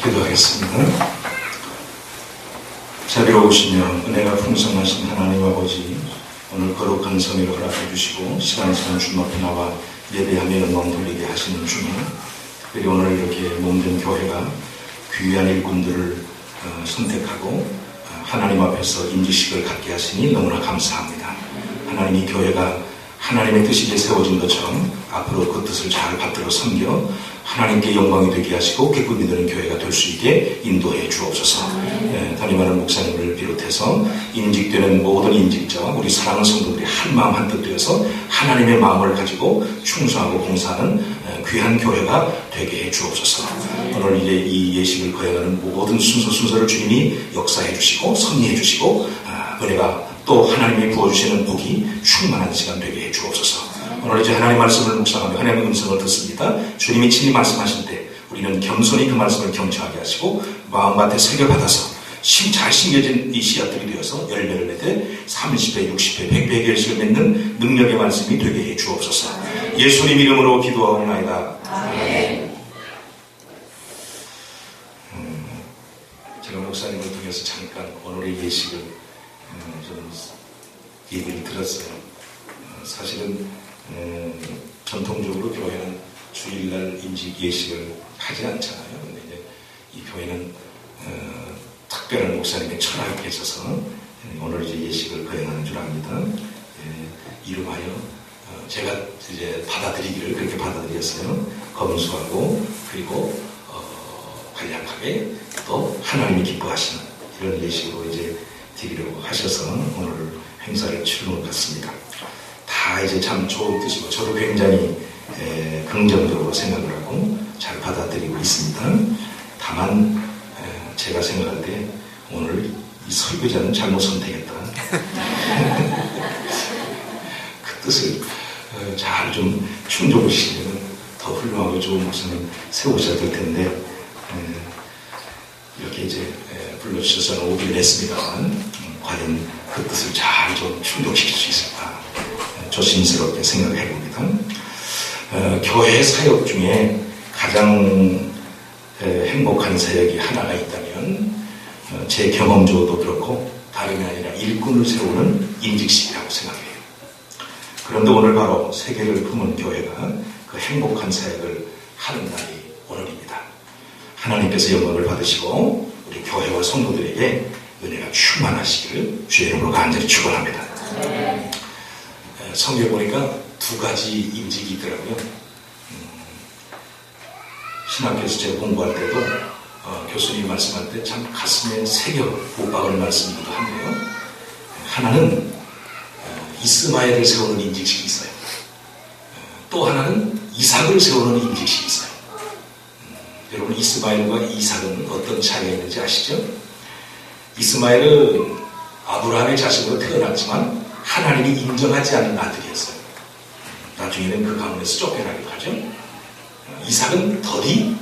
기도하겠습니다. 자비로우시며 은혜가 풍성하신 하나님 아버지, 오늘 거룩한 성회를 허락해 주시고 시간 주님 앞에 나와 예배하며 영광 돌리게 하시는 주님, 특별히 오늘 이렇게 몸된 교회가 귀한 일꾼들을 선택하고 하나님 앞에서 임직식을 갖게 하시니 너무나 감사합니다. 하나님, 이 교회가 하나님의 뜻이 세워진 것처럼 앞으로 그 뜻을 잘 받들어 섬겨 하나님께 영광이 되게 하시고 기쁨이 되는 교회가 될 수 있게 인도해 주옵소서. 담임하는 목사님을 비롯해서 임직되는 모든 임직자, 우리 사랑하는 성도들이 한 마음 한뜻 되어서 하나님의 마음을 가지고 충성하고 봉사하는 귀한 교회가 되게 해 주옵소서. 오늘 이제 이 예식을 거행하는 모든 순서를 주님이 역사해 주시고 섭리해 주시고 은혜가 또 하나님이 부어주시는 복이 충만한 시간 되게 해 주옵소서. 오늘 이제 하나님의 말씀을 묵상하며 하나님의 음성을 듣습니다. 주님이 친히 말씀하실 때 우리는 겸손히 그 말씀을 경청하게 하시고 마음밭에 새겨받아서 잘 심겨진 이 씨앗들이 되어서 열매를 맺되 30배, 60배, 100배 결실을 맺는 능력의 말씀이 되게 해 주옵소서. 예수님 이름으로 기도하옵나이다. 아멘. 제가 목사님을 통해서 잠깐 오늘의 예식을 좀 얘기를 들었어요. 사실은 전통적으로 교회는 주일날 임직 예식을 하지 않잖아요. 근데 이제 이 교회는 특별한 목사님의 철학이 계셔서 오늘 이제 예식을 거행하는 줄 압니다. 이름하여 제가 이제 받아들이기를 그렇게 받아들였어요. 검소하고 그리고 간략하게 또 하나님이 기뻐하시는 이런 예식으로 이제 드리려고 하셔서 오늘 행사를 치르는 것 같습니다. 다 이제 참 좋은 뜻이고 저도 굉장히 긍정적으로 생각을 하고 잘 받아들이고 있습니다. 다만 제가 생각할 때 오늘 이 설교자는 잘못 선택했다. 그 뜻을 잘 좀 충족을 시키면 더 훌륭하고 좋은 목사님 세우셔야 될 텐데 이렇게 이제 불러주셔서 오기를 했습니다만 과연 그 뜻을 잘 좀 충족시킬 수 있을까 조심스럽게 생각해 봅니다. 교회 사역 중에 가장 행복한 사역이 하나가 있다면 제 경험적으로도 그렇고 다름이 아니라 일꾼을 세우는 임직식이라고 생각해요. 그런데 오늘 바로 세계를 품은 교회가 그 행복한 사역을 하는 날이 오늘입니다. 하나님께서 영광을 받으시고 우리 교회와 성도들에게 은혜가 충만하시기를 주의 이름으로 간절히 축원합니다. 성경에 보니까 두 가지 임직이 있더라고요. 신학교에서 제가 공부할 때도 교수님이 말씀할 때 참 가슴에 새겨 못 박을 말씀이기도 한데요. 하나는 이스마엘을 세우는 임직식이 있어요. 또 하나는 이삭을 세우는 임직식이 있어요. 여러분, 이스마엘과 이삭은 어떤 차이가 있는지 아시죠? 이스마엘은 아브라함의 자식으로 태어났지만 하나님이 인정하지 않는 아들이었어요. 나중에는 그 가문에서 쫓겨나기도 하죠. 이삭은 더디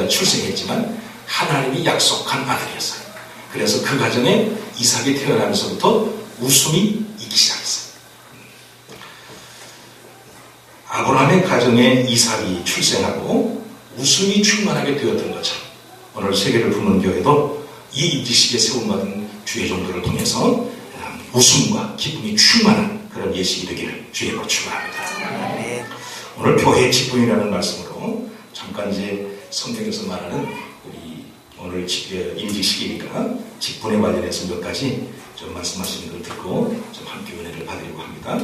출생했지만 하나님이 약속한 아들이었어요. 그래서 그 가정에 이삭이 태어나면서부터 웃음이 있기 시작했어요. 아브라함의 가정에 이삭이 출생하고 웃음이 충만하게 되었던 것처럼 오늘 세계를 품는 교회도 이 임직식에 세움받은 주의 종들을 통해서 웃음과 기쁨이 충만한 그런 예식이 되기를 주의 이름으로 축원합니다. 오늘 교회의 직분이라는 말씀으로 잠깐 이제 성경에서 말하는 우리 오늘 임직식이니까 직분에 관련해서 몇 가지 좀 말씀하시는 걸 듣고 좀 함께 은혜를 받으려고 합니다.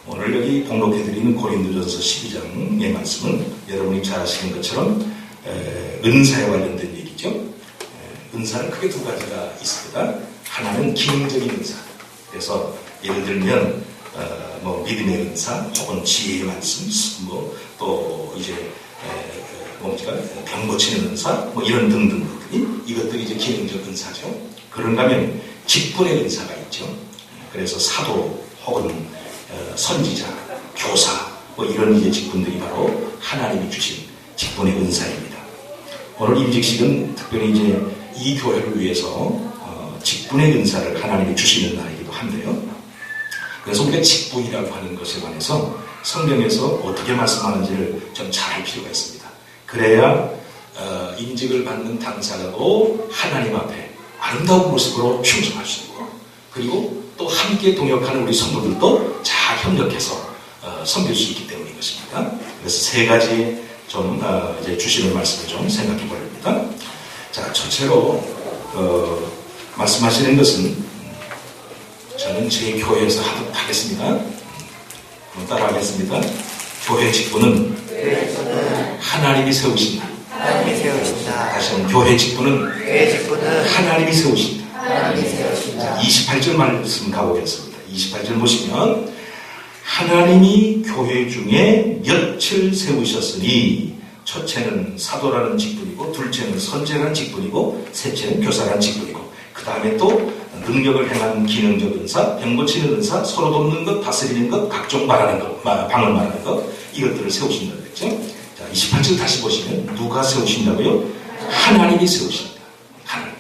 오늘 여기 봉독해드리는 고린도전서 12장의 말씀은 여러분이 잘 아시는 것처럼 은사에 관련된 얘기죠. 은사는 크게 두 가지가 있습니다. 하나는 기능적인 은사. 그래서 예를 들면 믿음의 은사, 혹은 지혜의 말씀, 또 이제 병 고치는 은사, 이런 등등 것들이 이것들이 이제 기능적 은사죠. 그런가 하면 직분의 은사가 있죠. 그래서 사도 혹은 선지자, 교사 이런 이제 직분들이 바로 하나님이 주신 직분의 은사입니다. 오늘 임직식은 특별히 이제 이 교회를 위해서 직분의 은사를 하나님이 주시는 날이기도 한데요. 그래서 우리가 직분이라고 하는 것에 관해서 성경에서 어떻게 말씀하는지를 좀 잘 알 필요가 있습니다. 그래야 임직을 받는 당사자도 하나님 앞에 아름다운 모습으로 충성할 수 있고, 그리고 또 함께 동역하는 우리 성도들도 잘 협력해서 섬길 수 있기 때문인 것입니다. 그래서 세 가지 좀 이제 주시는 말씀을 좀 생각해 보렵니다. 자, 첫째로 말씀하시는 것은 저는 제 교회에서 하도록 하겠습니다. 한번 따라하겠습니다. 교회 직분은 하나님이 세우신다. 하나님이 세우신다. 다시 한번 교회 직분은 하나님이 세우신다. 하나님이 세우신다. 28절 말씀 가보겠습니다. 28절 보시면 하나님이 교회 중에 몇을 세우셨으니 첫째는 사도라는 직분이고, 둘째는 선지자라는 직분이고, 셋째는 교사라는 직분이고, 그 다음에 또 능력을 행하는 기능적 은사, 병 고치는 은사, 서로 돕는 것, 다스리는 것, 각종 말하는 것, 방언 말하는 것, 이것들을 세우신다고 했죠. 자, 28절 다시 보시면 누가 세우신다고요? 하나님이 세우신다. 하나님.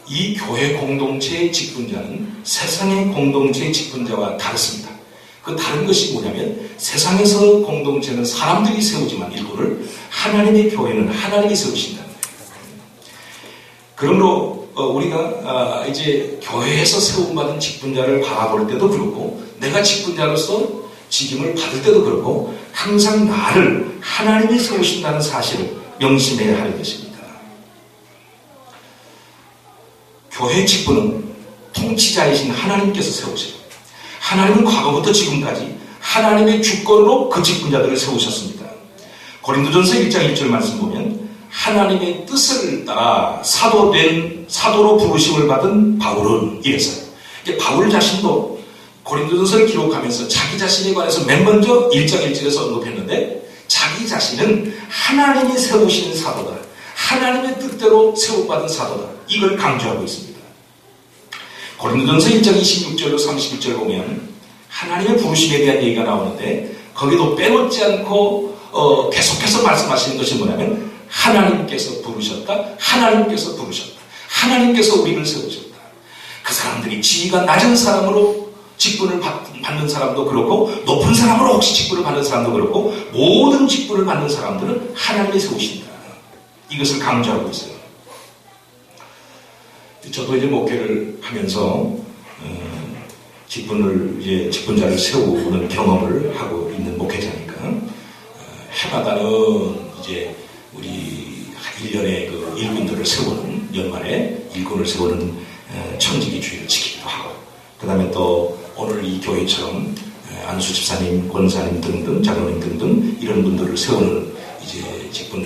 이 교회 공동체의 직분자는 세상의 공동체의 직분자와 다릅니다. 그 다른 것이 뭐냐면 세상에서 공동체는 사람들이 세우지만 일꾼을, 하나님의 교회는 하나님이 세우신다. 그러므로 우리가 이제 교회에서 세움받은 직분자를 바라볼 때도 그렇고, 내가 직분자로서 직임을 받을 때도 그렇고, 항상 나를 하나님이 세우신다는 사실을 명심해야 하는 것입니다. 교회 직분은 통치자이신 하나님께서 세우세요. 하나님은 과거부터 지금까지 하나님의 주권으로 그 직분자들을 세우셨습니다. 고린도전서 1장 1절 말씀 보면 하나님의 뜻을 따라 사도로 부르심을 받은 바울은 이랬어요. 바울 자신도 고린도전서를 기록하면서 자기 자신에 관해서 맨 먼저 1장 1절에서 언급했는데, 자기 자신은 하나님이 세우신 사도다, 하나님의 뜻대로 세움받은 사도다, 이걸 강조하고 있습니다. 고린도전서 1장 26절로 31절 보면 하나님의 부르심에 대한 얘기가 나오는데, 거기도 빼놓지 않고 계속해서 말씀하시는 것이 뭐냐면 하나님께서 부르셨다, 하나님께서 부르셨다, 하나님께서 우리를 세우셨다. 그 사람들이 지위가 낮은 사람으로 직분을 받는 사람도 그렇고, 높은 사람으로 혹시 직분을 받는 사람도 그렇고, 모든 직분을 받는 사람들은 하나님이 세우신다, 이것을 강조하고 있어요. 저도 이제 목회를 하면서 직분자를 세우는 경험을 하고 있는 목회자니까, 해마다는 이제 우리 1년에 그 일꾼들을 세우는, 연말에 일꾼을 세우는 청지기 주일을 지키기도 하고, 그 다음에 또 오늘 이 교회처럼 안수 집사님, 권사님 등등, 장로님 등등 이런 분들을 세우는 이제 직분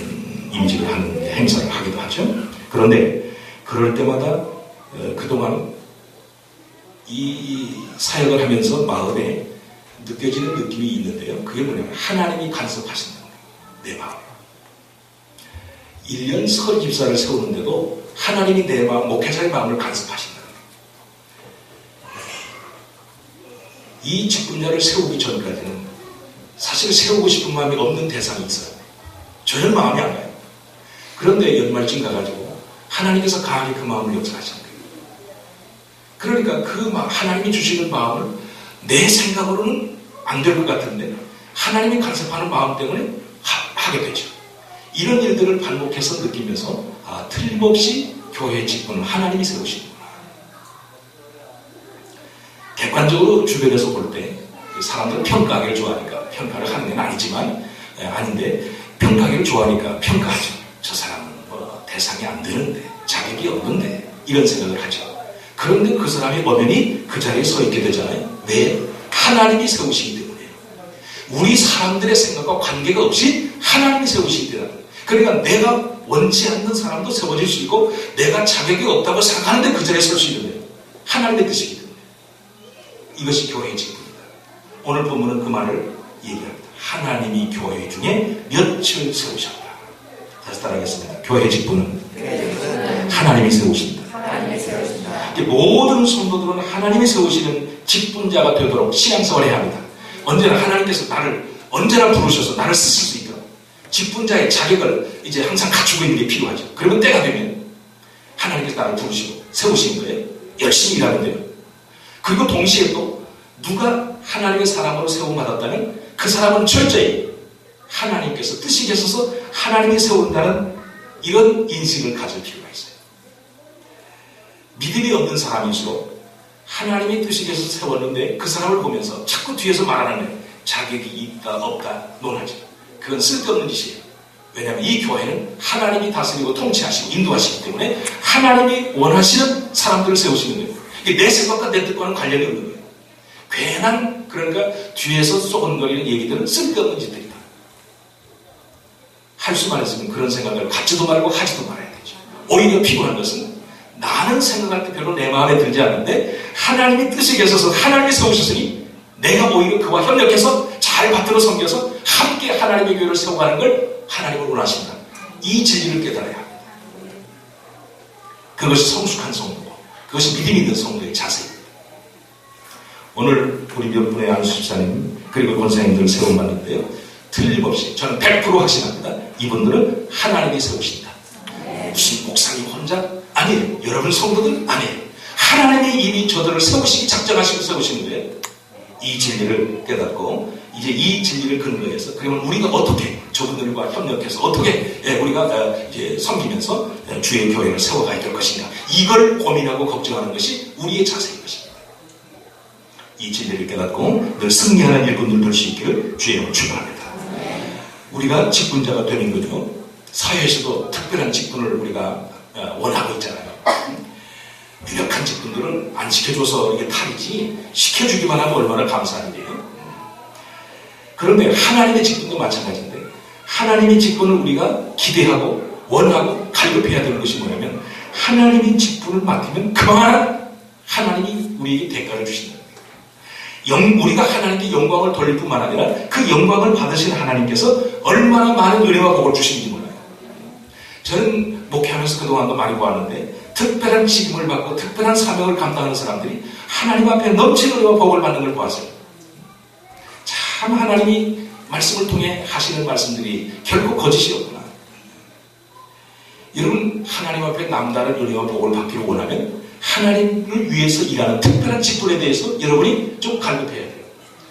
임직을 하는 행사를 하기도 하죠. 그런데 그럴 때마다 그동안 이 사역을 하면서 마음에 느껴지는 느낌이 있는데요. 그게 뭐냐면 하나님이 간섭하신다는 거예요. 내 마음. 1년 설 집사를 세우는데도 하나님이 내 마음, 목회자의 마음을 간섭하신다는 거예요. 이 직분자를 세우기 전까지는 사실 세우고 싶은 마음이 없는 대상이 있어요. 전혀 마음이 안 가요. 그런데 연말쯤 가가지고 하나님께서 강하게 그 마음을 역사하시는 거예요. 그러니까 그 하나님이 주시는 마음을 내 생각으로는 안 될 것 같은데 하나님이 간섭하는 마음 때문에 하게 되죠. 이런 일들을 반복해서 느끼면서 틀림없이 교회의 직분을 하나님이 세우시는구나. 객관적으로 주변에서 볼 때 사람들은 평가하기를 좋아하니까, 평가를 하는 건 아니지만 아닌데 평가하기를 좋아하니까 평가하죠. 저 사람은 대상이 안 되는데, 자격이 없는데, 이런 생각을 하죠. 그런데 그 사람이 엄연히 그 자리에 서 있게 되잖아요. 왜? 하나님이 세우시기 때문이에요. 우리 사람들의 생각과 관계가 없이 하나님이 세우시기 때문에. 그러니까 내가 원치 않는 사람도 세워질 수 있고, 내가 자격이 없다고 생각하는데 그 자리에 설 수 있는 거예요. 하나님의 뜻이기 때문에. 이것이 교회의 직분입니다. 오늘 본문은 그 말을 얘기합니다. 하나님이 교회 중에 몇을 세우셨다. 다시 따라하겠습니다. 교회 직분은 하나님이 세우신다. 모든 성도들은 하나님이 세우시는 직분자가 되도록 신앙생활을 해야 합니다. 언제나 하나님께서 나를 언제나 부르셔서 나를 쓰실 수 있도록 직분자의 자격을 이제 항상 갖추고 있는 게 필요하죠. 그러면 때가 되면 하나님께서 나를 부르시고 세우신 거예요. 열심히 일하면 돼요. 그리고 동시에 또 누가 하나님의 사람으로 세움받았다면 그 사람은 철저히 하나님께서 뜻이 계셔서 하나님이 세운다는 이런 인식을 가질 필요가 있어요. 믿음이 없는 사람일수록 하나님이 뜻에서 세웠는데 그 사람을 보면서 자꾸 뒤에서 말하는 자격이 있다 없다 논하지. 그건 쓸데없는 짓이에요. 왜냐하면 이 교회는 하나님이 다스리고 통치하시고 인도하시기 때문에 하나님이 원하시는 사람들을 세우시는 거예요. 이게 내 생각과 내 뜻과는 관련이 없는 거예요. 괜한 그러니까 뒤에서 쏘근거리는 얘기들은 쓸데없는 짓들이다. 할 수만 있으면 그런 생각을 갖지도 말고 하지도 말아야 되죠. 오히려 필요한 것은 나는 생각할 때 별로 내 마음에 들지 않는데 하나님이 뜻에 계셔서 하나님이 세우셨으니 내가 오히려 그와 협력해서 잘 받들어 섬겨서 함께 하나님의 교회를 세워가는 걸 하나님을 원하신다. 이 진리를 깨달아야 합니다. 그것이 성숙한 성도고 그것이 믿음이 있는 성도의 자세입니다. 오늘 우리 몇 분의 안수 집사님 그리고 권사님들 세움받는데요. 틀림없이 저는 100% 확신합니다. 이분들은 하나님이 세우신다. 무슨 목사님 혼자? 아니에요. 여러분 성도들? 아니에요. 하나님이 이미 저들을 세우시기 작정하시고 세우시는 거예요. 이 진리를 깨닫고 이제 이 진리를 근거해서 그러면 우리가 어떻게 저분들과 협력해서 어떻게 우리가 이제 섬기면서 주의 교회를 세워가야 될 것인가 이걸 고민하고 걱정하는 것이 우리의 자세인 것입니다. 이 진리를 깨닫고 늘 승리하는 일꾼들 될 수 있기를 주의 이름으로 축원합니다. 우리가 직분자가 되는 거죠. 사회에서도 특별한 직분을 우리가 원하고 있잖아요. 유력한 직분들은 안 시켜줘서 이게 탈이지 시켜주기만 하면 얼마나 감사한 일이에요. 그런데 하나님의 직분도 마찬가지인데 하나님의 직분을 우리가 기대하고 원하고 갈급해야 되는 것이 뭐냐면 하나님의 직분을 맡으면 그만한 하나님이 우리에게 대가를 주신다. 우리가 하나님께 영광을 돌릴 뿐만 아니라 그 영광을 받으신 하나님께서 얼마나 많은 은혜와 복을 주시는지 몰라요. 저는 목회하면서 그동안도 많이 보았는데 특별한 직임을 받고 특별한 사명을 감당하는 사람들이 하나님 앞에 넘치는 은혜와 복을 받는 걸 보았어요. 참 하나님이 말씀을 통해 하시는 말씀들이 결코 거짓이 없구나. 여러분 하나님 앞에 남다른 은혜와 복을 받기를 원하면 하나님을 위해서 일하는 특별한 직분에 대해서 여러분이 좀 갈급해야 돼요.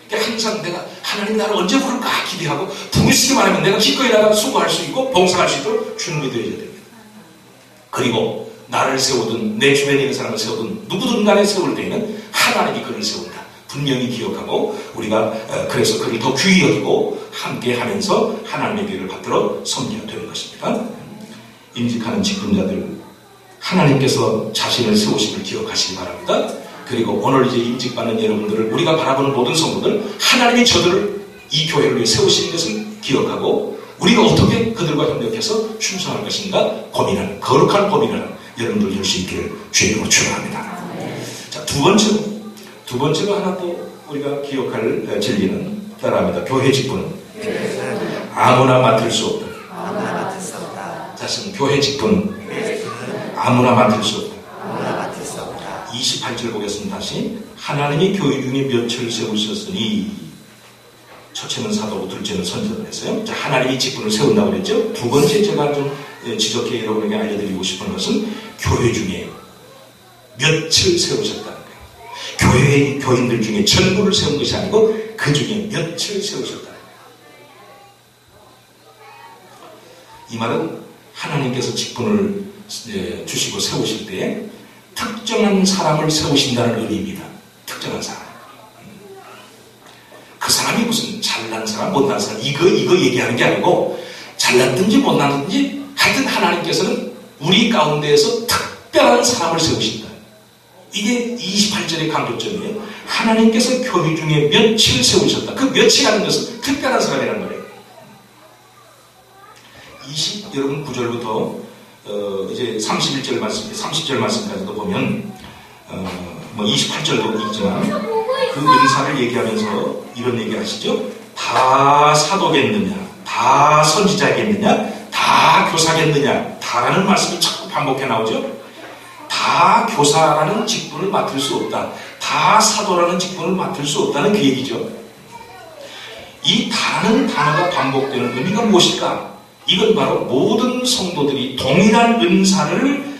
그러니까 항상 내가 하나님 나를 언제 부를까 기대하고 부르시기만 하면 내가 기꺼이 나가 수고할 수 있고 봉사할 수 있도록 준비되어야 됩니다. 그리고 나를 세우든 내 주변에 있는 사람을 세우든 누구든 간에 세울 때에는 하나님이 그를 세운다. 분명히 기억하고 우리가 그래서 그를 더 귀히 여기고 함께 하면서 하나님의 교회를 받들어 섬겨야 되는 것입니다. 임직하는 직분자들 하나님께서 자신을 세우심을 기억하시기 바랍니다. 그리고 오늘 이제 임직받는 여러분들을 우리가 바라보는 모든 성도들 하나님이 저들을 이 교회를 위해 세우신 것을 기억하고 우리가 어떻게 그들과 협력해서 충성할 것인가 고민하는 거룩한 고민을 하는 여러분들 될 수 있기를 주님으로 축원합니다. 자, 두 번째로 하나 또 우리가 기억할 진리는 따라합니다. 교회 직분은 아무나 맡을 수 없다. 자신 교회 직분은 아무나 맡을 수 없다. 28절 보겠습니다. 다시 하나님이 교회 중에 몇을 세우셨으니 첫째는 사도고 둘째는 선지자를 했어요. 자, 하나님이 직분을 세운다고 그랬죠. 두 번째 제가 좀 지적해 여러분에게 알려드리고 싶은 것은 교회 중에 몇을 세우셨다는 거예요. 교회의 교인들 중에 전부를 세운 것이 아니고 그 중에 몇을 세우셨다는 거예요. 이 말은 하나님께서 직분을 주시고 세우실 때 특정한 사람을 세우신다는 의미입니다. 특정한 사람. 그 사람이 무슨 잘난 사람, 못난 사람 이거 얘기하는 게 아니고 잘났든지 못났든지 하여튼 하나님께서는 우리 가운데에서 특별한 사람을 세우신다. 이게 28절의 강조점이에요. 하나님께서 교회 중에 몇을 세우셨다. 그 몇이라는 것은 특별한 사람이라는 거예요. 여러분 9절부터 이제 31절 말씀, 30절 말씀까지도 보면 뭐 28절도 있지만 그 은사를 얘기하면서 이런 얘기 하시죠. 다 사도겠느냐, 다 선지자겠느냐, 다 교사겠느냐, 다라는 말씀이 자꾸 반복해 나오죠. 다 교사라는 직분을 맡을 수 없다. 다 사도라는 직분을 맡을 수 없다는 그 얘기죠. 이 다라는 단어가 반복되는 의미가 무엇일까? 이건 바로 모든 성도들이 동일한 은사자가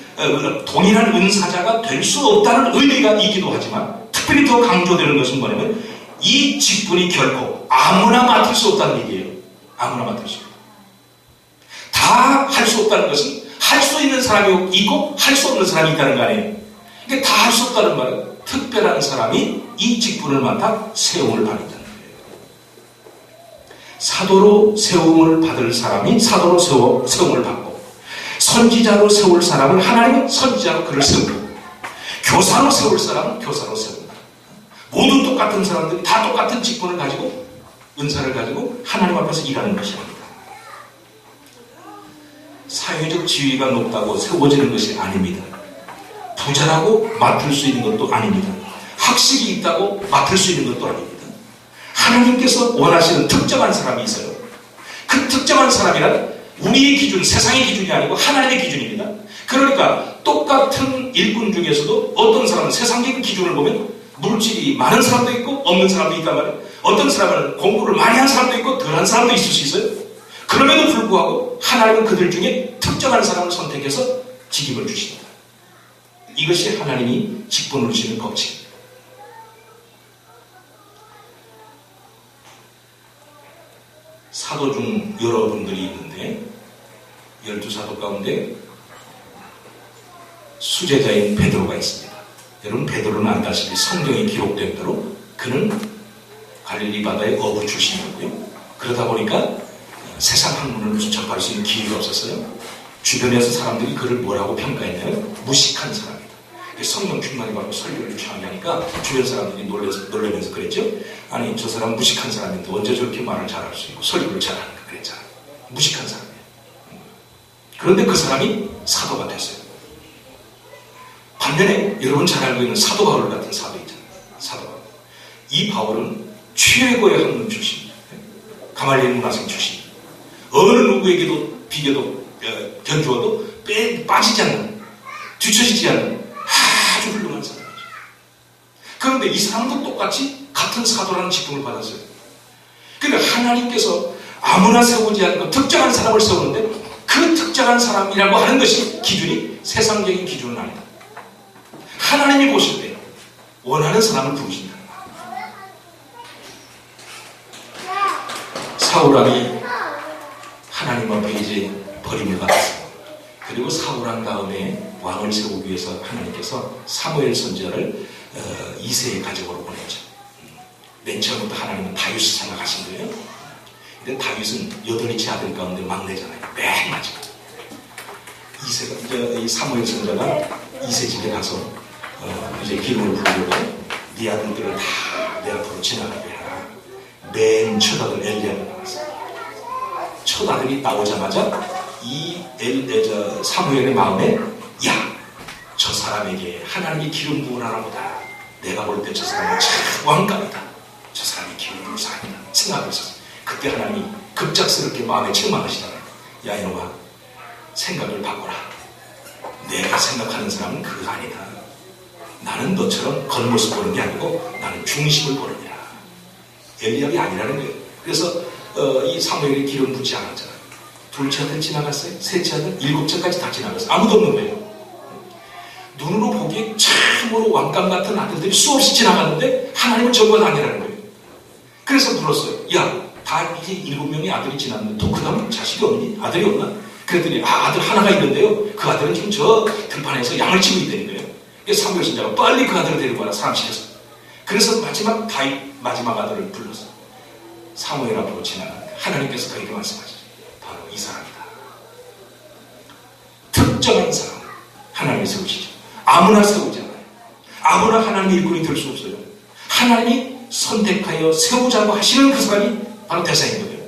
될 수 없다는 의미가 있기도 하지만 특별히 더 강조되는 것은 뭐냐면 이 직분이 결코 아무나 맡을 수 없다는 얘기예요. 아무나 맡을 수 없다. 다 할 수 없다는 것은 할 수 있는 사람이 있고 할 수 없는 사람이 있다는 거 아니에요. 그러니까 다 할 수 없다는 말은 특별한 사람이 이 직분을 맡아 세움을 받는다는 거예요. 사도로 세움을 받을 사람이 사도로 세움을 받고, 선지자로 세울 사람은 하나님은 선지자로 그를 세우고, 교사로 세울 사람은 교사로 세운다. 모두 똑같은 사람들이 다 똑같은 직분을 가지고 은사를 가지고 하나님 앞에서 일하는 것이 아닙니다. 사회적 지위가 높다고 세워지는 것이 아닙니다. 부자라고 맡을 수 있는 것도 아닙니다. 학식이 있다고 맡을 수 있는 것도 아닙니다. 하나님께서 원하시는 특정한 사람이 있어요. 그 특정한 사람이란 우리의 기준, 세상의 기준이 아니고 하나님의 기준입니다. 그러니까 똑같은 일꾼 중에서도 어떤 사람은 세상적인 기준을 보면 물질이 많은 사람도 있고 없는 사람도 있단 말이에요. 어떤 사람은 공부를 많이 한 사람도 있고 덜한 사람도 있을 수 있어요. 그럼에도 불구하고 하나님은 그들 중에 특정한 사람을 선택해서 직임을 주십니다. 이것이 하나님이 직분을 주시는 법칙입니다. 사도 중 여러분들이 있는데 12사도 가운데 수제자인 베드로가 있습니다. 여러분, 베드로는 안다시피 성경에 기록된 대로 그는 갈릴리 바다의 어부 출신이었고요. 그러다 보니까 세상 학문을 접할 수 있는 기회가 없었어요. 주변에서 사람들이 그를 뭐라고 평가했냐면 무식한 사람이다. 성령 충만이 받고 설교를 취하니까 주변 사람들이 놀라면서 그랬죠. 아니, 저 사람 무식한 사람인데 언제 저렇게 말을 잘할 수 있고 설교를 잘하는가 그랬잖아. 무식한 사람이에요. 그런데 그 사람이 사도가 됐어요. 반면에 여러분 잘 알고 있는 사도 바울 같은 사도 있잖아요. 사도 바울. 이 바울은 최고의 학문 출신입니다. 가말리엘 문화생 출신. 어느 누구에게도 비교도 견주어도 빠지지 않는, 뒤처지지 않는 아주 훌륭한 사람이죠. 그런데 이 사람도 똑같이 같은 사도라는 직분을 받았어요. 그러니까 하나님께서 아무나 세우지 않고 특정한 사람을 세우는데 그 특정한 사람이라고 하는 것이 기준이 세상적인 기준은 아니다. 하나님이 보실 때 원하는 사람을 부르신다. 사울왕이 하나님 앞에 이제 버림을 받았습니다. 그리고 사울왕 다음에 왕을 세우기 위해서 하나님께서 사무엘 선지자를 이새의 가정으로 보냈죠. 맨 처음부터 하나님은 다윗을 생각하신 거예요. 근데 다윗은 8째 아들 가운데 막내잖아요. 맨 마지막. 이 사무엘 선지자가 이새 집에 가서 이제 기름을 부으려고 네 아들들을 다 내 앞으로 지나가게 해라. 맨 첫 아들 엘리야가 나왔어요. 첫 아들이 나오자마자 이 사무엘의 마음에 야, 저 사람에게 하나님이 기름 부은 하나 보다. 내가 볼 때 저 사람은 참 왕감이다. 저 사람이 기름 부은 사람이다 생각을 했었어요. 그때 하나님이 급작스럽게 마음에 책망하시잖아요. 야, 이놈아, 생각을 바꿔라. 내가 생각하는 사람은 그거 아니다. 나는 너처럼 겉모습 보는 게 아니고 나는 중심을 보느니라. 엘리압이 아니라는 거예요. 그래서 이 사무엘이 기름 붓지 않았잖아요. 둘째 아들 지나갔어요. 셋째 아들, 7째까지 다 지나갔어요. 아무도 없는 거예요. 눈으로 보기에 참으로 왕감 같은 아들들이 수없이 지나갔는데 하나님은 저건 아니라는 거예요. 그래서 물었어요. 야, 다 이제 7명의 아들이 지났는데 또 그 다음 자식이 없니? 아들이 없나? 그랬더니 아들 하나가 있는데요. 그 아들은 지금 저 들판에서 양을 치고 있다는 거예요. 그래서 사무엘 선지자가 빨리 그 아들을 데리고 와라. 사람 시켰어. 그래서 마지막 아들을 불렀어. 사무엘 앞으로 지나가는데 하나님께서 그에게 말씀하시죠. 바로 이 사람이다. 특정한 사람 하나님이 세우시죠. 아무나 세우지 않아요. 아무나 하나님의 일꾼이 될 수 없어요. 하나님이 선택하여 세우자고 하시는 그 사람이 바로 대사인 거예요.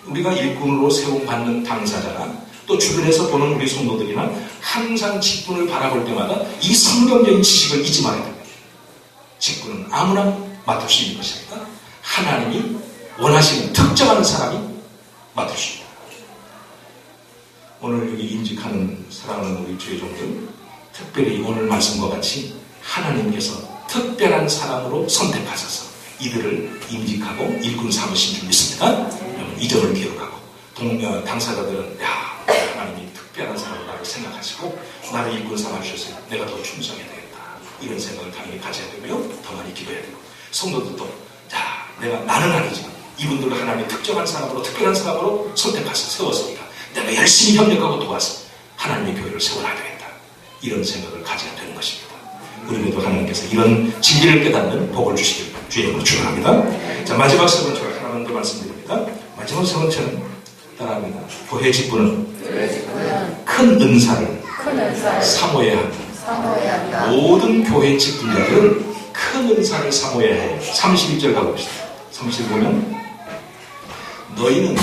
우리가 일꾼으로 세움받는 당사자나 또 주변에서 보는 우리 성도들이나 항상 직분을 바라볼 때마다 이 성경적인 지식을 잊지 말아야 됩니다. 직분은 아무나 맡을 수 있는 것이 아니라 하나님이 원하시는 특정한 사람이 맡을 수 있다. 오늘 여기 임직하는 사랑하는 우리 주의 종들, 특별히 오늘 말씀과 같이 하나님께서 특별한 사람으로 선택하셔서 이들을 임직하고 일꾼 삼으신 줄 믿습니다. 여러분, 이 점을 기억하고 당사자들은 하나님이 특별한 사람으로 나를 생각하시고 나를 일꾼 삼아주셨어요. 내가 더 충성해야 되겠다. 이런 생각을 당연히 가져야 되고요. 더 많이 기도해야 되고 성도들도 나는 아니지만 이분들을 하나님의 특정한 사람으로 특별한 사람으로 선택하셔서 세웠으니까 내가 열심히 협력하고 도와서 하나님의 교회를 세워놔야 되겠다. 이런 생각을 가져야 되는 것입니다. 우리에게도 하나님께서 이런 진리를 깨닫는 복을 주시기를 주의 이름으로 축원합니다. 자, 마지막 세 번째로 하나만 더 말씀드립니다. 마지막 세 번째는 따라합니다. 교회 직분은 큰 은사를 사모해야 한다. 모든 교회 직분자들은 큰 은사를 사모해야 해요. 31절 가봅시다. 30절 보면 너희는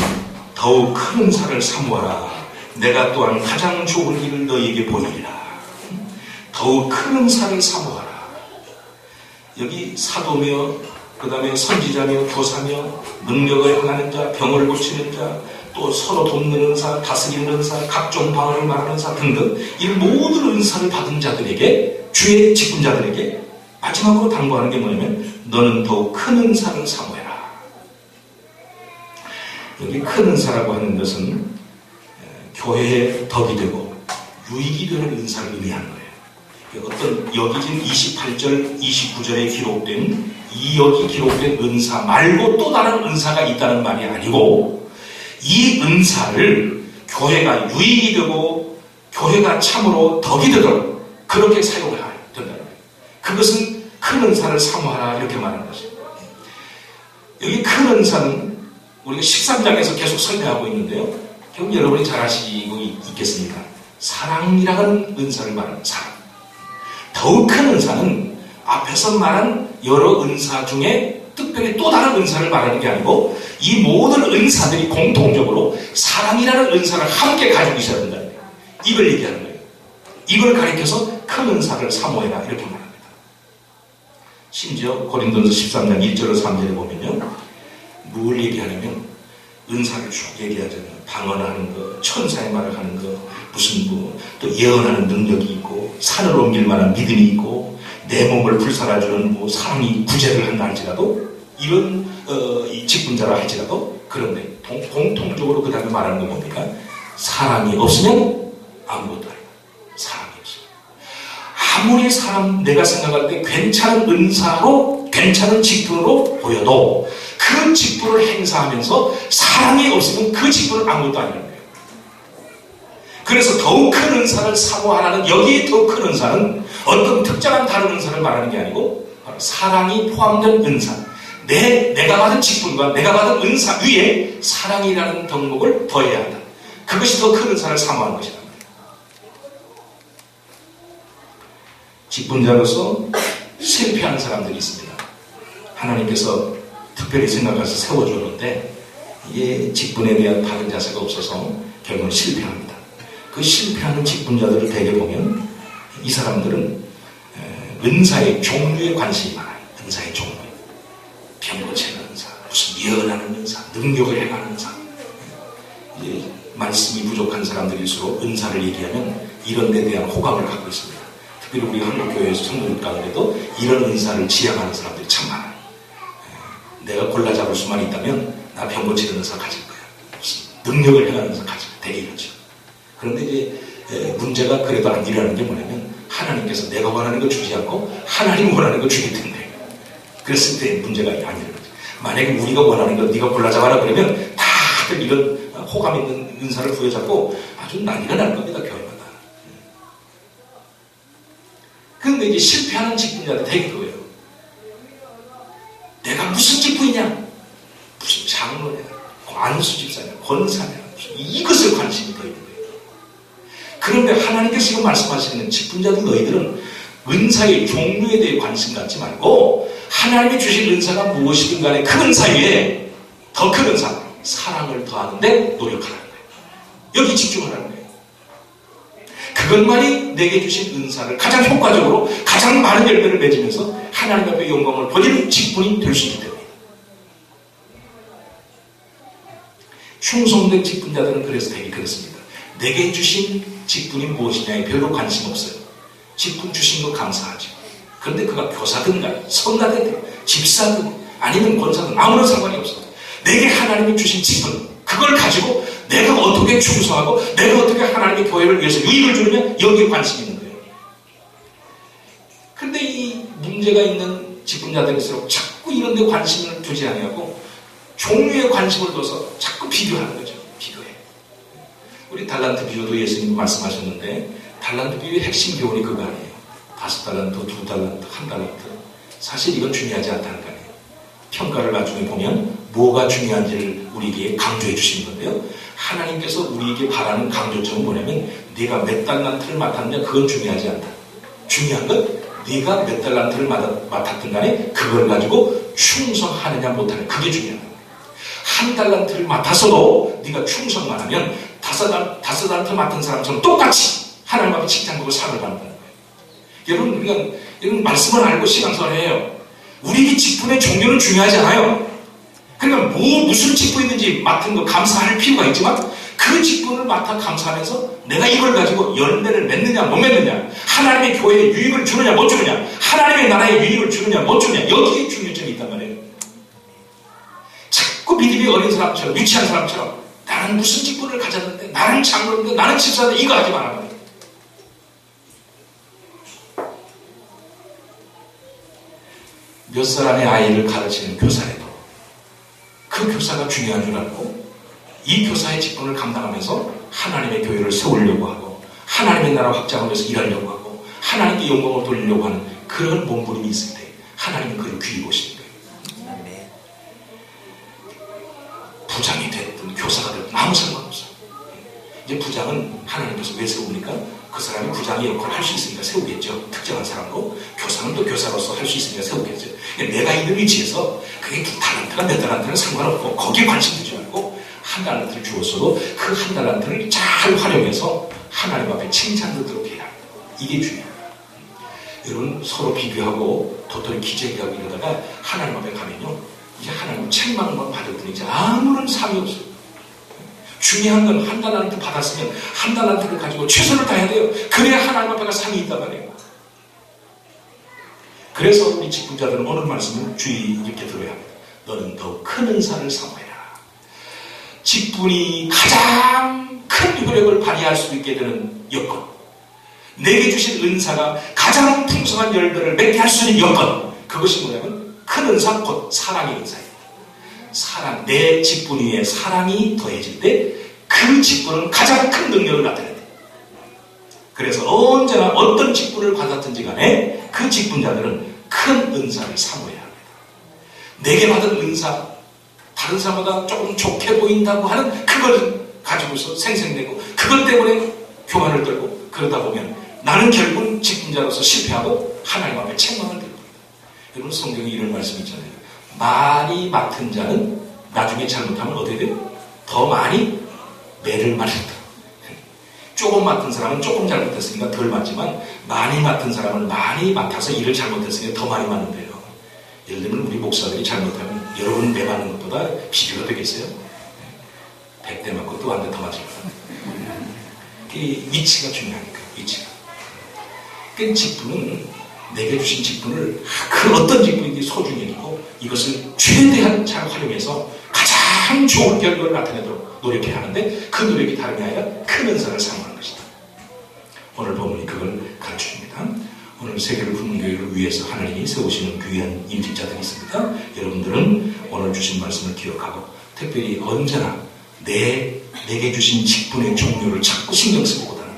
더욱 큰 은사를 사모하라. 내가 또한 가장 좋은 일을 너희에게 보이리라. 더욱 큰 은사를 사모하라. 여기 사도며 그 다음에 선지자며 교사며 능력을 행하는 자, 병을 고치는 자, 또 서로 돕는 은사, 다스리는 은사, 각종 방언을 말하는 은사 등등 이 모든 은사를 받은 자들에게, 주의 직분자들에게 마지막으로 당부하는 게 뭐냐면 너는 더욱 큰 은사를 사모해라. 여기 큰 은사라고 하는 것은 교회에 덕이 되고 유익이 되는 은사를 의미하는 거예요. 어떤 여기 지금 28절, 29절에 기록된 여기 기록된 은사 말고 또 다른 은사가 있다는 말이 아니고 이 은사를 교회가 유익이 되고 교회가 참으로 덕이 되도록 그렇게 사용해야 된다는 거예요. 그것은 큰 은사를 사모하라 이렇게 말하는 것이에요. 여기 큰 은사는 우리가 13장에서 계속 설명하고 있는데요. 결국 여러분이 잘 아시고 있겠습니까? 사랑이라는 은사를 말하는 사랑. 더욱 큰 은사는 앞에서 말한 여러 은사 중에 특별히 또 다른 은사를 말하는 게 아니고 이 모든 은사들이 공통적으로 사랑이라는 은사를 함께 가지고 있어야 된다는 거예요. 이걸 얘기하는 거예요. 이걸 가리켜서 큰 은사를 사모해라 이렇게 말합니다. 심지어 고린도전서 13장 1절로 3절에 보면요. 뭘 얘기하냐면 은사를 쭉 얘기하잖아요. 방언하는 거, 천사의 말을 하는 거, 무슨 또 예언하는 능력이 있고 산을 옮길 만한 믿음이 있고 내 몸을 불살아주는 사랑이 구제를 한다 할지라도 이런 이 직분자라 할지라도 그런데 공통적으로 그 다음에 말하는 거 뭡니까? 사랑이 없으면 아무것도 아니다. 사랑이 없으면 아무리 사람 내가 생각할 때 괜찮은 은사로 괜찮은 직분으로 보여도 그 직분을 행사하면서 사랑이 없으면 그 직분은 아무것도 아니라는 거예요. 그래서 더욱 큰 은사를 사모하라는 여기에 더욱 큰 은사는 어떤 특정한 다른 은사를 말하는 게 아니고 바로 사랑이 포함된 은사. 내가 받은 직분과 내가 받은 은사 위에 사랑이라는 덕목을 더해야 한다. 그것이 더 큰 은사를 사모하는 것이다. 직분자로서 실패하는 사람들이 있습니다. 하나님께서 특별히 생각해서 세워줬는데 이게 직분에 대한 바른 자세가 없어서 결국은 실패합니다. 그 실패하는 직분자들을 대개 보면 이 사람들은 은사의 종류에 관심이 많아요. 은사의 종류. 병 고치는 은사, 무슨 예언하는 은사, 능력을 행하는 은사. 이제 말씀이 부족한 사람들일수록 은사를 얘기하면 이런 데 대한 호감을 갖고 있습니다. 특별히 우리 한국교회에서 성도들 가운데도 이런 은사를 지향하는 사람들이 참 많아요. 내가 골라 잡을 수만 있다면 나 병 고치는 은사 가질 거야. 무슨 능력을 행하는 은사 가질 거야. 되게 이러죠. 그런데 이제 문제가 그래도 안 일어나는 게 뭐냐면 하나님께서 내가 원하는 거 주지 않고 하나님 원하는 거 주기 때문에 그랬을 때 문제가 아니라는 거죠. 만약에 우리가 원하는 거 네가 골라 잡아라 그러면 다들 이런 호감 있는 은사를 부여잡고 아주 난리가 날 겁니다. 교회마다. 그런데 이제 실패하는 직분자들 되게 그거예요. 내가 무슨 직분이냐? 무슨 장로냐? 안수 집사냐? 권사냐? 이것을 관심이 더 있는 거예요. 그런데 하나님께서 지금 말씀하시는 직분자들 너희들은 은사의 종류에 대해 관심 갖지 말고 하나님이 주신 은사가 무엇이든 간에 그 은사 위에 더 큰 은사, 사랑을 더하는데 노력하라는 거예요. 여기 집중하라는 거예요. 그것만이 내게 주신 은사를 가장 효과적으로 가장 많은 열매를 맺으면서 하나님 앞에 영광을 돌리는 직분이 될 수 있기 때문에 충성된 직분자들은 그래서 되게 그렇습니다. 내게 주신 직분이 무엇이냐에 별로 관심 없어요. 직분 주신 거 감사하죠. 그런데 그가 교사든 성가든 집사든 아니면 권사든 아무런 상관이 없어요. 내게 하나님이 주신 직분 그걸 가지고 내가 어떻게 충성하고 내가 어떻게 하나님의 교회를 위해서 유익을 주느냐 여기에 관심이 있는 거예요. 그런데 이 문제가 있는 직분자들일수록 자꾸 이런 데 관심을 두지 아니하고 종류에 관심을 둬서 자꾸 비교하는 거죠. 비교해. 우리 달란트 비유도 예수님 말씀하셨는데 달란트 비유의 핵심 교훈이 그거 아니에요. 5달란트, 2달란트, 1달란트. 사실 이건 중요하지 않다는 거 아니에요. 평가를 나중에 보면 뭐가 중요한지를 우리에게 강조해 주시는 건데요. 하나님께서 우리에게 바라는 강조점은 뭐냐면 네가 몇 달란트를 맡았느냐 그건 중요하지 않다. 중요한 건 네가 몇 달란트를 맡았든 간에 그걸 가지고 충성하느냐 못하느냐 그게 중요하다. 1달란트를 맡았어도 네가 충성만 하면 5달란트 맡은 사람처럼 똑같이 하나님 앞에 칭찬받고 상을 받는다는 거예요. 여러분 우리가 이런 말씀을 알고 신앙생활을 해요. 우리 직분의 종류는 중요하지 않아요. 그러니까 무슨 직분이든지 맡은 거 감사할 필요가 있지만 그 직분을 맡아 감사하면서 내가 이걸 가지고 열매를 맺느냐 못 맺느냐, 하나님의 교회에 유익을 주느냐 못 주느냐, 하나님의 나라에 유익을 주느냐 못 주느냐, 여기에 중요점이 있단 말이에요. 자꾸 믿음이 어린 사람처럼 유치한 사람처럼 나는 무슨 직분을 가졌는데, 나는 장로인데, 나는 집사인데 이거 하지 말아요. 몇 사람의 아이를 가르치는 교사라도 그 교사가 중요한 줄 알고 이 교사의 직분을 감당하면서 하나님의 교회를 세우려고 하고 하나님의 나라 확장을 위해서 일하려고 하고 하나님께 영광을 돌리려고 하는 그런 몸부림이 있을 때 하나님은 그를 귀히 보시는 거예요. 부장이 됐든 교사가 됐든 아무 상관없어요. 이제 부장은 하나님께서 왜 세웁니까? 그 사람이 부장의 역할을 할 수 있으니까 세우겠죠. 특정한 사람으로. 교사는 또 교사로서 할 수 있으니까 세우겠죠. 내가 있는 위치에서 그게 2달란트가 몇 달란트는 상관없고 거기에 관심 두지 말고 1달란트를 주었어도 그 1달란트를 잘 활용해서 하나님 앞에 칭찬 듣도록 해야 합니다. 이게 중요해요. 여러분 서로 비교하고 도토리 기저귀하고 이러다가 하나님 앞에 가면요, 이제 하나님 책망만 받을 뿐이지 아무런 삶이 없어요. 중요한 건 1달란트 받았으면 1달란트를 가지고 최선을 다해야 돼요. 그래야 하나님 앞에가 상이 있단 말이에요. 그래서 우리 직분자들은 오늘 말씀을 주의 깊게 들어야 합니다. 너는 더 큰 은사를 사모해라. 직분이 가장 큰 효력을 발휘할 수 있게 되는 여건, 내게 주신 은사가 가장 풍성한 열매를 맺게 할 수 있는 여건, 그것이 뭐냐면 큰 은사, 곧 사랑의 은사예요. 사랑, 내 직분 위에 사랑이 더해질 때 그 직분은 가장 큰 능력을 나타내야 돼요. 그래서 언제나 어떤 직분을 받았든지 간에 그 직분자들은 큰 은사를 사모해야 합니다. 내게 받은 은사, 다른 사람보다 조금 좋게 보인다고 하는 그걸 가지고서 생색내고 그것 때문에 교만을 떨고 그러다 보면 나는 결국은 직분자로서 실패하고 하나님 앞에 책망을 들고 있다. 여러분 성경에 이런 말씀이 있잖아요. 많이 맡은 자는 나중에 잘못하면 어떻게 돼요? 더 많이 매를 맞는다. 조금 맡은 사람은 조금 잘못했으니까 덜 맞지만 많이 맡은 사람은 많이 맡아서 일을 잘못했으니까 더 많이 맞는데요. 예를 들면 우리 목사들이 잘못하면 여러분 매 맞는 것보다 비교가 되겠어요? 100대 맞고 또 한 대 더 맞을 거다. 이 위치가 중요하니까, 위치가. 그 직분은 내게 주신 직분을 그 어떤 직분인지 소중히 여기고 이것을 최대한 잘 활용해서 가장 좋은 결과를 나타내도록 노력해야 하는데 그 노력이 다름이 아니라 큰 은사를 사모하는 것이다. 오늘 본문이 그걸 가르쳐줍니다. 오늘 세계를 품는 교회를 위해서 하나님이 세우시는 귀한 임직자들이 있습니다. 여러분들은 오늘 주신 말씀을 기억하고 특별히 언제나 내게 주신 직분의 종류를 자꾸 신경 쓰기보다는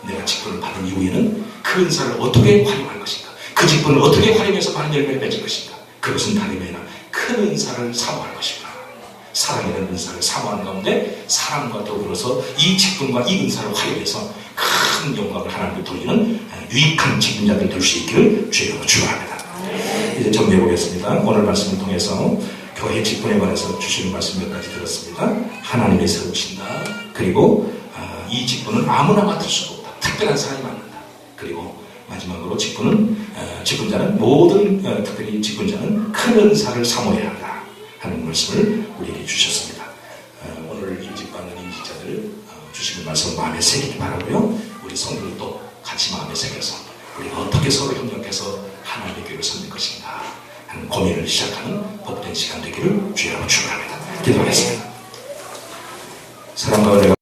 내가 직분을 받은 이후에는 그 은사를 어떻게 활용할 것인가, 그 직분을 어떻게 활용해서 많은 열매를 맺을 것인가, 그것은 다름이 아니라 큰 은사를 사모할 것인가. 사랑이라는 은사를 사모하는 가운데 사랑과 더불어서 이 직분과 이 은사를 활용해서 큰 영광을 하나님께 돌리는 유익한 직분자들 될 수 있기를 주님으로 축원합니다. 이제 정리해 보겠습니다. 오늘 말씀을 통해서 교회 직분에 관해서 주시는 말씀 몇 가지 들었습니다. 하나님이 세우신다. 그리고 이 직분은 아무나 맡을 수가 없다. 특별한 사람이 맡는다. 그리고 마지막으로 직분자는 모든 특별히 직분자는 큰 은사를 사모해야 한다 하는 말씀을 우리에게 주셨습니다. 오늘 임직받는 임직자들 주시는 말씀 마음에 새기기 바라고요. 우리 성도들도 같이 마음에 새겨서 우리가 어떻게 서로 협력해서 하나님의 교회를 섬길 것인가 하는 고민을 시작하는 복된 시간 되기를 주여 축원합니다. 기도하겠습니다. 사랑과 은혜가